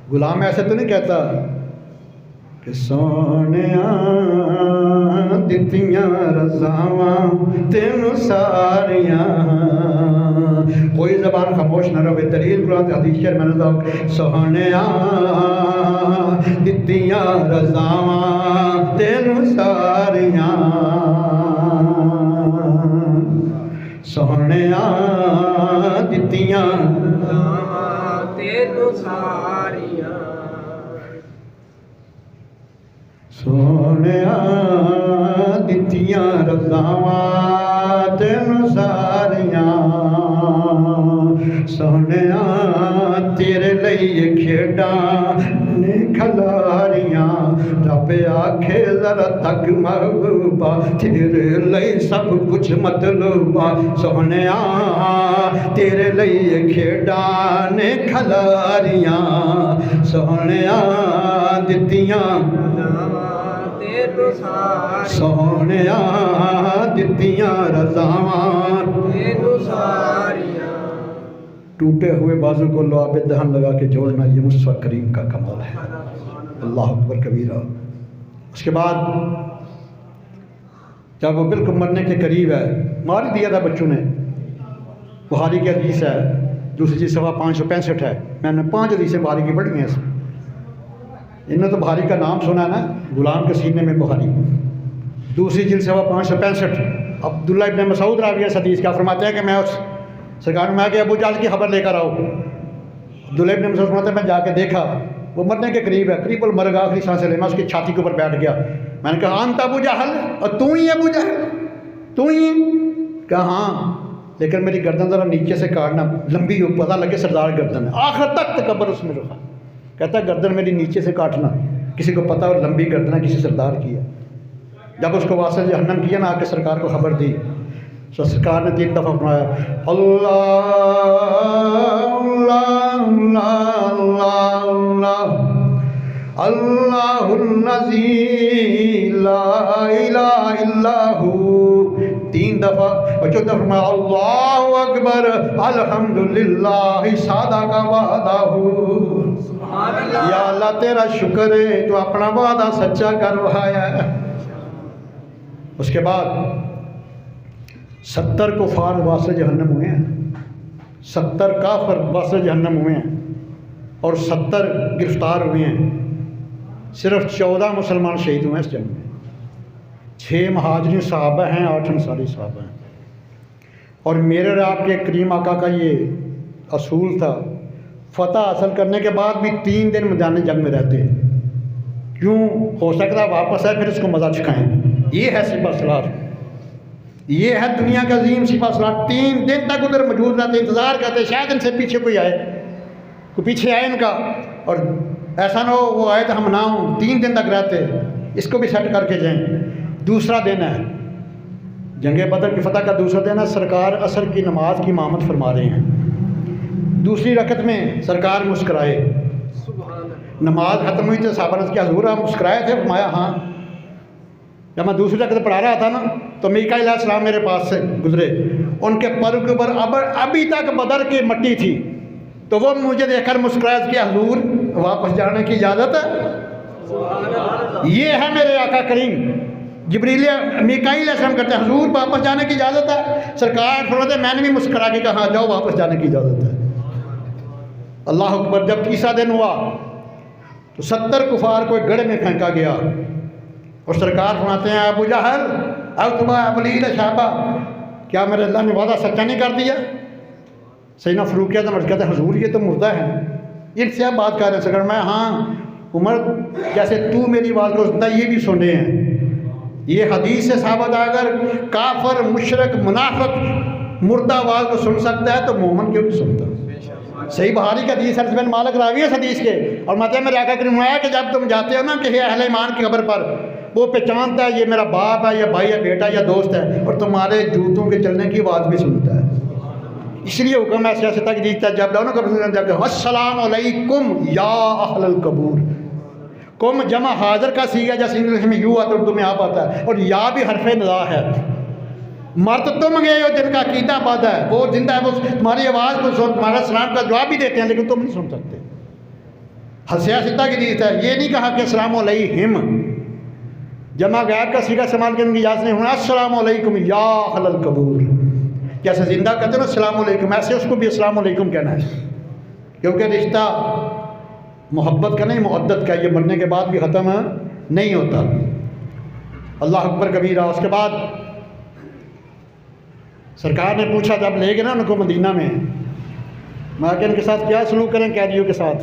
गुलाम ऐसे तो नहीं कहता कि सोने दित्तियां रज़ावां तेनू सारियां, कोई ज़बान खामोश न रहे। दलील कुरान हदीस शरीफ में दो, सोने दित्तियां रज़ावां तेनू सारियां, सोने दित्तियां तेनू सारियां, सोने दित्तियां रज़ावां तेनू सारियां, सोने तेरे लिए खेडां ने खलारियां, रब आखे जरा तक महबूबा तेरे लिए सब कुछ मतलूबा, सोने तेरे लिए खेडां ने खलारियां, सोने दित्तियां सोने दित्तियां रज़ावां तेनू सारियां। टूटे हुए बाजू को लुआबे दहन लगा के जोड़ना ये मुस्तफा करीम का कमाल है। अल्लाह अकबर कबीरा। उसके बाद जब वो बिल्कुल मरने के करीब है, मार ही दिया था बच्चों ने। बुखारी की हदीस है, दूसरी चीज़ सवा 565 है। मैंने 5 हदीसें बुखारी की पढ़ी हैं। इन्होंने तो बुखारी का नाम सुना है ना, गुलाम के सीने में बुखारी। दूसरी जिल्द सवा 565 अब्दुल्ला इब्न मसूद रावी इस हदीस का फरमाते हैं कि मैं उस सरकार में आके अबू जहल की खबर लेकर आओ। अब्दुल्ला इब्न मसूद फरमाते हैं मैं जाके देखा वो मरने के करीब है, करीब मर गया, आखिरी सांसें ले। मैं उसकी छाती के ऊपर बैठ गया। मैंने कहा अंत अबू जहल, और तू ही अबू जहल, तू ही? कहा हाँ, लेकिन मेरी गर्दन ज़रा नीचे से काटना, लंबी हो, पता लगे सरदार गर्दन है। आखिर तक तकब्बुर उसमें रुका। कहता गर्दन मेरी नीचे से काटना, किसी को पता हो लंबी गर्दन है किसी सरदार की है। जब उसको वास्ते जहन्नम किया ना, आके सरकार को खबर दी, तो सरकार ने 3 दफ़ा फरमाया अल्लाहुल्लज़ी ला इलाहा इल्लाहु, 3 दफ़ा। और 14 फरमाया अल्लाहु अकबर अल्हम्दुलिल्लाह सादका वादाहु। या अल्लाह तेरा शुक्र है तो अपना वादा सच्चा करवाया है। उसके बाद 70 कुफार वास्ते जहन्नम हुए हैं, 70 काफिर वास्ते जहन्नम हुए हैं, और 70 गिरफ्तार हुए हैं। सिर्फ 14 मुसलमान शहीद हुए हैं इस जंग में। 6 महाजरीन सहाबा हैं, 8 अंसारी सहाबा हैं। और मेरे और आपके करीम आका का ये असूल था, फतह हासिल करने के बाद भी 3 दिन मैदान जंग में रहते। क्यों? हो सकता है वापस आए फिर इसको मज़ा चखाएँ। ये है सिपा सलार, ये है दुनिया का अजीम सिपा सलार। 3 दिन तक उधर मौजूद रहते, इंतज़ार करते, शायद इनसे पीछे कोई आए, कोई पीछे आए इनका, और ऐसा ना हो वो आए तो हम ना हों। 3 दिन तक रहते, इसको भी सेट करके जाएँ। दूसरा दिन है जंग बदर की फ़तह का दूसरा दिन है। सरकार असर की नमाज की इमामत फरमा रहे हैं। दूसरी रकत में सरकार मुस्कराए, नमाज ख़त्म हुई तो साहबा ने क्या हज़ूर आप मुस्कराए थे? फरमाया हाँ। जब मैं दूसरी रकत पढ़ा रहा था ना, तो मीकाईल अलैहिस्सलाम मेरे पास से गुजरे, उनके पर के ऊपर अभी तक बदर की मिट्टी थी, तो वो मुझे देखकर मुस्कराए कि हज़ूर वापस जाने की इजाज़त है। ये है मेरे आका करीम। जिब्रील मीकाईल अलैहिस्सलाम कहते हैं हज़ूर वापस जाने की इजाज़त है। सरकार फरमाते मैंने भी मुस्करा के कहा जाओ वापस जाने की इजाज़त है। अल्लाह अकबर। जब तीसरा दिन हुआ तो 70 कुफार को एक गढ़ में फेंका गया, और सरकार फरमाते हैं अबू जहल अब तुम्हारा अबलील शाबा, क्या मेरे अल्लाह ने वादा सच्चा नहीं कर दिया? सैयदना फ़ारूक आज़म कहते हैं हज़ूर ये तो मुर्दा है, इनसे आप बात कर रहे हैं। सरकार मैं हाँ उमर जैसे तू मेरी बात को सुनता ये भी सुन रहे हैं। ये हदीस से साबित अगर काफर मुशरक मुनाफिक मुर्दा आवाज़ को सुन सकता है तो मोमन क्यों नहीं सुनता? सही बुखारी का हदीस है, मालिक रावी है हदीस के, और मतलब मेरे आका करीम आया कि जब तुम जाते हो ना कि अहले ईमान की खबर पर, वो पहचानता है ये मेरा बाप है या भाई या बेटा या दोस्त है, और तुम्हारे जूतों के चलने की आवाज़ भी सुनता है। इसलिए हुक्म है सियासत तक जीतता जब लो ना अस्सलाम अलैकुम या अहलल कबूर। कुम जमा हाजिर का सीगा जैसे इंग्लिश में यू आता है, उर्दू में आप आता है, और या भी हरफ निदा है। मर्द तुम गए हो जिनका अकीदा बद है, वो जिंदा है, वो तुम्हारी आवाज़ को सुन, तुम्हारा सलाम का जवाब भी देते हैं, लेकिन तुम नहीं सुन सकते। हसिया सिद्धा की रीत है, ये नहीं कहा कि अस्सलाम अलैहिम, जमा गैब का सीगा इस्तेमाल करने की इजाज़त नहीं होना। अस्सलाम अलैकुम या अहलल कबूर, जैसे जिंदा कहते हैं ना अस्सलाम अलैकुम, ऐसे उसको भी अस्सलाम अलैकुम कहना है, क्योंकि रिश्ता मोहब्बत का नहीं मुअद्दत का, ये मरने के बाद भी ख़त्म नहीं होता। अल्लाह अकबर कबीरा। उसके बाद सरकार ने पूछा, जब ले गए ना उनको मदीना में, मैं कि इनके साथ क्या सलूक करें कैदियों के साथ।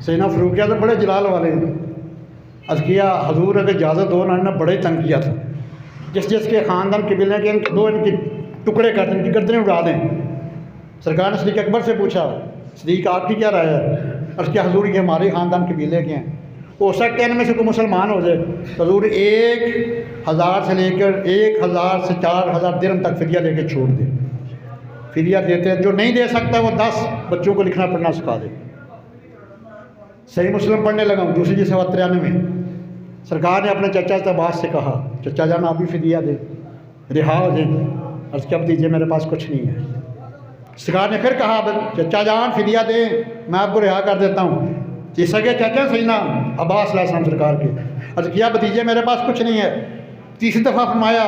सैयदना फ़रूकिया तो बड़े जलाल वाले हैं, अर्ज़ किया हजूर अगर इजाज़त हो ना, बड़े तंग किया था, जिसके ख़ानदान कबीले के इनके दो इनके टुकड़े कर दें, इनकी गर्दनें उड़ा दें। सरकार ने सदीक़ अकबर से पूछा, सदीक़ आपकी क्या राय है? अर्ज़ किया हजूर ये हमारे ख़ानदान कबीले के हैं, हो सकता है इनमें से कोई मुसलमान हो जाए। हजूर 1000 से लेकर 1000 से 4000 दिरहम तक फिदिया लेके छोड़ दे। फिदिया देते हैं, जो नहीं दे सकता वो 10 बच्चों को लिखना पढ़ना सिखा दे। सही मुस्लिम पढ़ने लगा हूँ, दूसरी 93 में सरकार ने अपने चचा अब्बास से कहा, चचा जान आप भी फिदिया दे, रिहा हो जाए। अर्ज़ क्या दीजिए मेरे पास कुछ नहीं है। सरकार ने फिर कहा, चचा जान फिदिया दे, मैं आपको रिहा कर देता हूँ। ये सगे चाचा सही ना अब्बास अलैहिस्सलाम सरकार के। अर्ज़ किया भतीजे मेरे पास कुछ नहीं है। तीसरी दफ़ा फरमाया,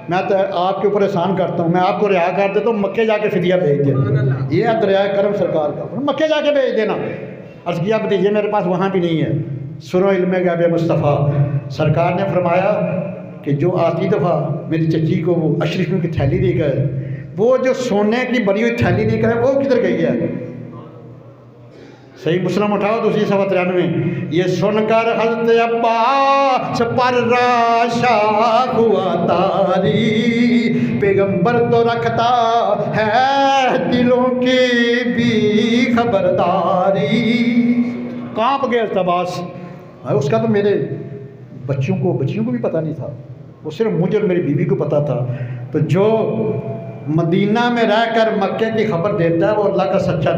मैं तो आपके ऊपर एहसान करता हूँ, मैं आपको रिहा कर देता हूँ, मक्के जाके फिदिया भेज देना। ये है दरिया करम सरकार का, मक्के जाके भेज देना। अर्ज़ किया भतीजे मेरे पास वहाँ भी नहीं है। सुनो इल्म गैब मुस्तफ़ा, सरकार ने फरमाया कि जो आती दफ़ा मेरी चची को वो अशरीफियों की थैली देकर, वो जो सोने की बनी हुई थैली देकर वो किधर गई है? सही मुस्लिम उठाओ दूसरी 93 ये सुनकर हज़रत अब्बास पर राशा हुआ तारी, पैगंबर तो रखता है दिलों की भी खबरदारी। कांप गए अब्बास, उसका तो मेरे बच्चियों को भी पता नहीं था, वो सिर्फ मुझे और मेरी बीवी को पता था। तो जो मदीना में रहकर मक्के की खबर देता है वो अल्लाह का सच्चा